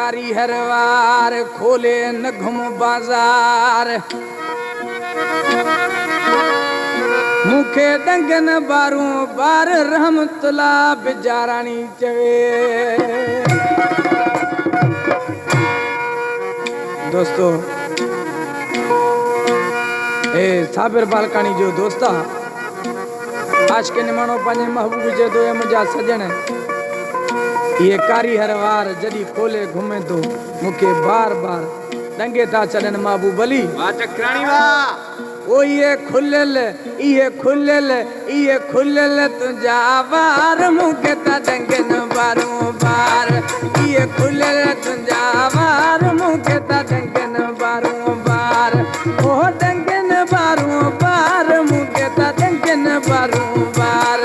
कारी हरवार खोले न घुम बाजार मुखे डंगन बारू बार रहमतुल्ला बिजारानी चवे। दोस्तों ए साबिर बालकानी जो दोस्ता आज के निमानो पांजे महबूब जे दो मुझा सजन ये कारी हरवार जदी खोले घुमे तो मुखे बार बार डंगे था चढ़न महबूब अली वाह चक्राणी वाह। ओ ये खुलल तुझा वार मुखे ता डंगन बारू बार ये खुलल तुझा वार मुखे ता डंगन बारू बार ओ डंगन बारू बार मुखे ता डंगन बारू बार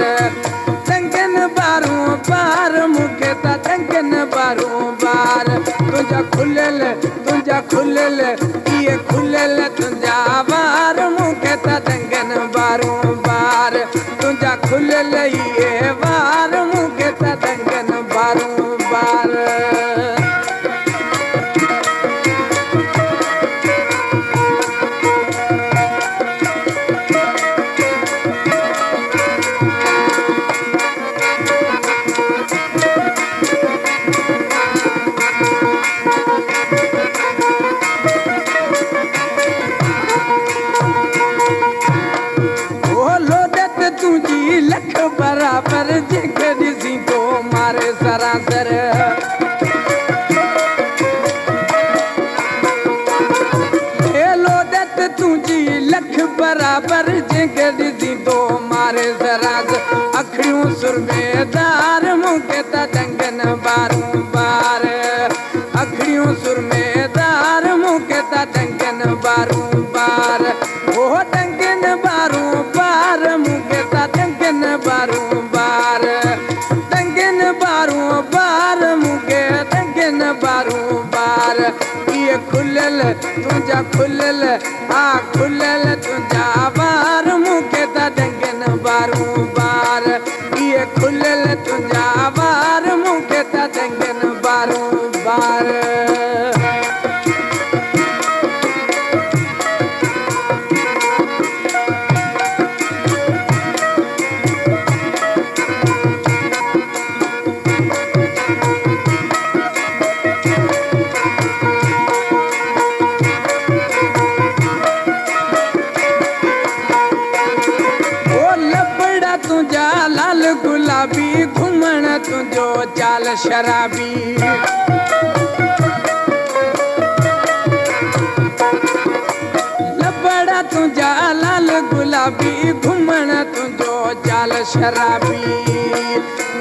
डंगन बारू बार मुखे ता डंगन बारू बार तुझा खुलल ये खुलल तुझा वार मुखे ता डंगन बारू बार तुझा खुलल ये वार मुखे ता डंगन बारू बार। तुझी लख बराबर जेके ॾिसी तो मारे सरासर हेलो दत तुझी लख बराबर जेके ॾिसी तो मारे सरासर अखड़ियूं सुरमेदार मुखे ता डंगन बारू बार अखड़ियूं सुरमेदार मुखे ता डंगन बारू बार ओ डंगन बारू बार मुखे ता डंगन बारू बार डंगन बारू बार मुखे डंगन बारू बार ये खुलल तुझा खुलल आ खुलल तुझा बार मुखे ता डंगन बारू बार ये खुलल तुझा बार मुखे ता डंगन बारू बार। तुझा लाल गुलाबी घुमण तुझो चाल शराबी लबड़ा तुझा लाल गुलाबी घुमण तुझो चाल शराबी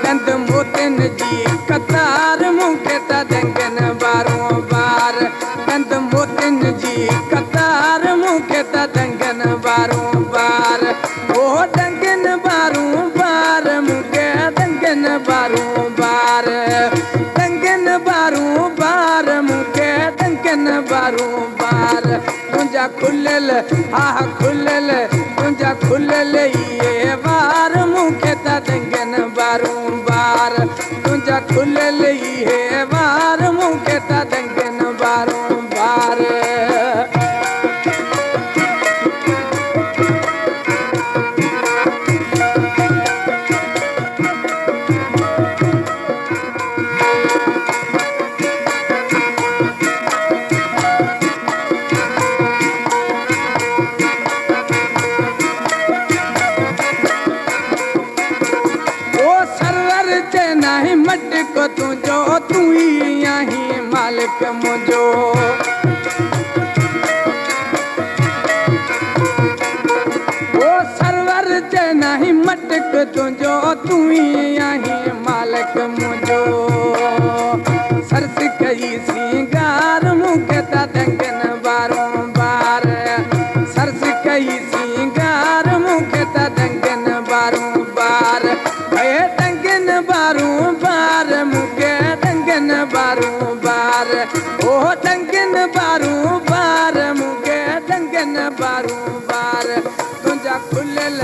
दंद मोतन जी कतार मुखे ता डंगन बारू बार दंद मोतन जी कतार मुखे ता डंगन बारू बार ओ डंगन बारू बार मुखे डंगन बारू बार डंगन बारू बार मुखे डंगन बारू बार तुझा खुलल आह खुलल तुझा खुलल ये वार मुखे ता डंगन बारू बार तुझा खुलल ये वार मुखे ता डंगन बारू बार। नहीं मटक तुझो तू ही यही मालिक मुझो ओ सरवर जे नहीं मटक तुझो तू ही यही मालिक मुझो सरस कई सिंगार मुखे ता डंगन बारू बार सरस कई सिंगार मुखे ता डंगन बारू बार डंगन बारू बार मुखे डंगन बारू बार ओ डंगन बारू बार मुखे डंगन बारू बार तुझा खुलल